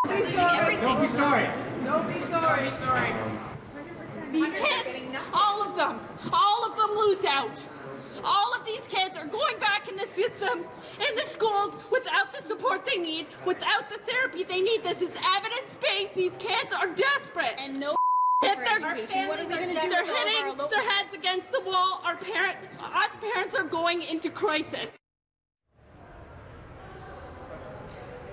Don't be sorry. Don't be sorry. These kids, all of them lose out. All of these kids are going back in the system, in the schools, without the support they need, without the therapy they need. This is evidence-based. These kids are desperate. And no What is he going to do? They're hitting their heads against the wall. Us parents are going into crisis.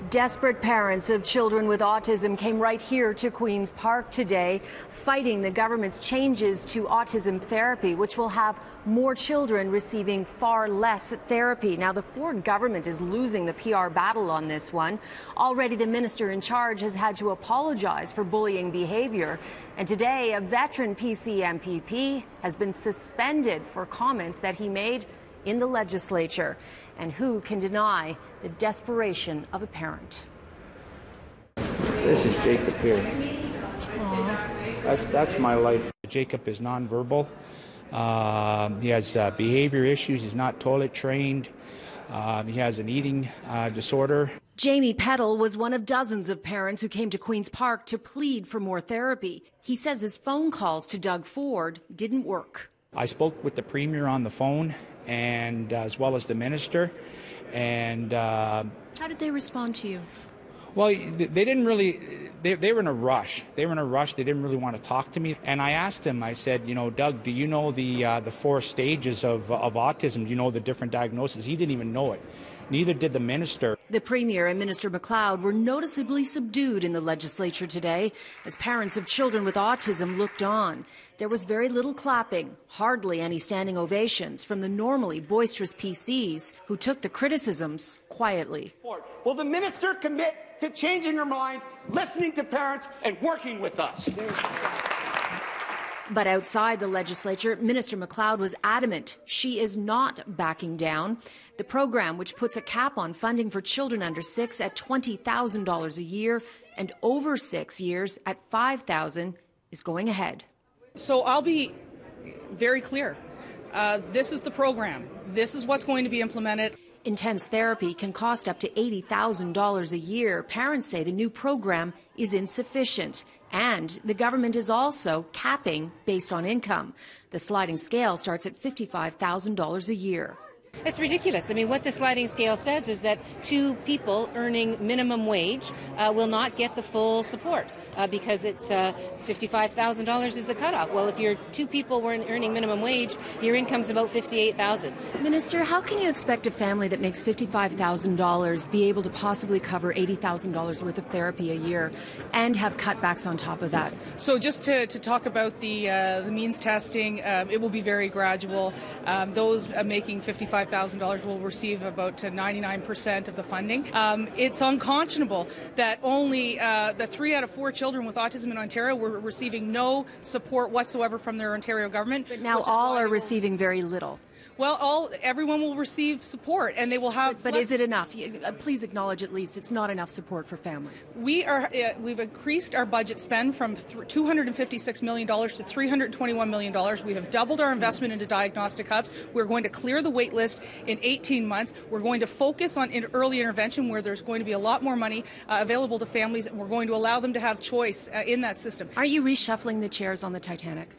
Desperate parents of children with autism came right here to Queen's Park today, fighting the government's changes to autism therapy, which will have more children receiving far less therapy. Now, the Ford government is losing the PR battle on this one. Already, the minister in charge has had to apologize for bullying behavior. And today, a veteran PC MPP has been suspended for comments that he made in the legislature. And who can deny the desperation of a parent? This is Jacob here. That's my life. Jacob is nonverbal. He has behavior issues. He's not toilet trained. He has an eating disorder. Jamie Peddle was one of dozens of parents who came to Queen's Park to plead for more therapy. He says his phone calls to Doug Ford didn't work. I spoke with the Premier on the phone, and as well as the Minister. And how did they respond to you? Well, they didn't really, they were in a rush. They didn't really want to talk to me. And I asked him, I said, Doug, do you know the 4 stages of autism? Do you know the different diagnoses? He didn't even know it. Neither did the Minister. The Premier and Minister MacLeod were noticeably subdued in the legislature today as parents of children with autism looked on. There was very little clapping, hardly any standing ovations from the normally boisterous PCs who took the criticisms quietly. Will the Minister commit to changing her mind, listening to parents and working with us? But outside the legislature, Minister MacLeod was adamant she is not backing down. The program, which puts a cap on funding for children under 6 at $20,000 a year and over 6 years at $5,000, is going ahead. So I'll be very clear. This is the program. This is what's going to be implemented. Intense therapy can cost up to $80,000 a year. Parents say the new program is insufficient. And the government is also capping based on income. The sliding scale starts at $55,000 a year. It's ridiculous. I mean, what the sliding scale says is that 2 people earning minimum wage will not get the full support because it's $55,000 is the cutoff. Well, if you're 2 people earning minimum wage, your income's about $58,000. Minister, how can you expect a family that makes $55,000 be able to possibly cover $80,000 worth of therapy a year and have cutbacks on top of that? So just to talk about the means testing, it will be very gradual. Those making $55,000 will receive about 99% of the funding. It's unconscionable that only the 3 out of 4 children with autism in Ontario were receiving no support whatsoever from their Ontario government. But now all are receiving very little. Well, everyone will receive support, and they will have. But is it enough? Please acknowledge at least it's not enough support for families. We've increased our budget spend from $256 million to $321 million. We have doubled our investment into diagnostic hubs. We're going to clear the wait list in 18 months. We're going to focus on early intervention, where there's going to be a lot more money available to families, and we're going to allow them to have choice in that system. Are you reshuffling the chairs on the Titanic?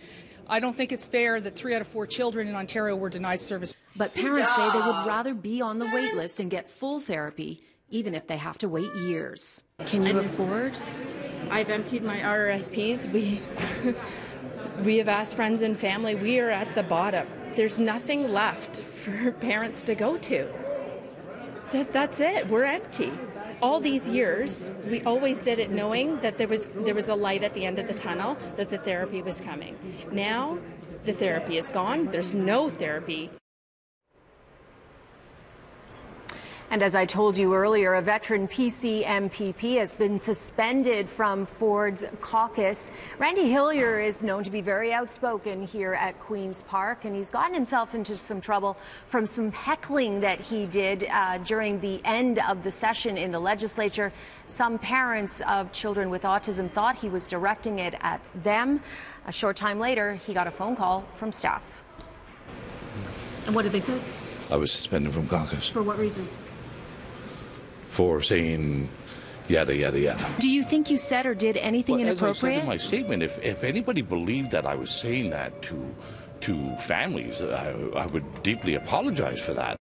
I don't think it's fair that 3 out of 4 children in Ontario were denied service. But parents say they would rather be on the wait list and get full therapy, even if they have to wait years. Can you afford? I've emptied my RRSPs. We have asked friends and family. We are at the bottom. There's nothing left for parents to go to. That's it. We're empty. All these years, we always did it knowing that there was a light at the end of the tunnel, that the therapy was coming. Now, the therapy is gone. There's no therapy. And as I told you earlier, a veteran PC MPP has been suspended from Ford's caucus. Randy Hillier is known to be very outspoken here at Queen's Park, and he's gotten himself into some trouble from some heckling that he did during the end of the session in the legislature. Some parents of children with autism thought he was directing it at them. A short time later, he got a phone call from staff. And what did they say? I was suspended from caucus. For what reason? For saying yada, yada, yada. Do you think you said or did anything inappropriate? As I said in my statement, if anybody believed that I was saying that to families, I would deeply apologize for that.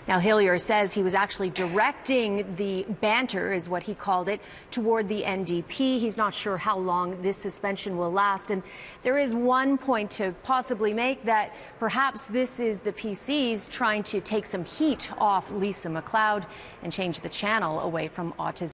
Now, Hillier says he was actually directing the banter, is what he called it, toward the NDP. He's not sure how long this suspension will last. And there is one point to possibly make, that perhaps this is the PCs trying to take some heat off Lisa MacLeod and change the channel away from autism.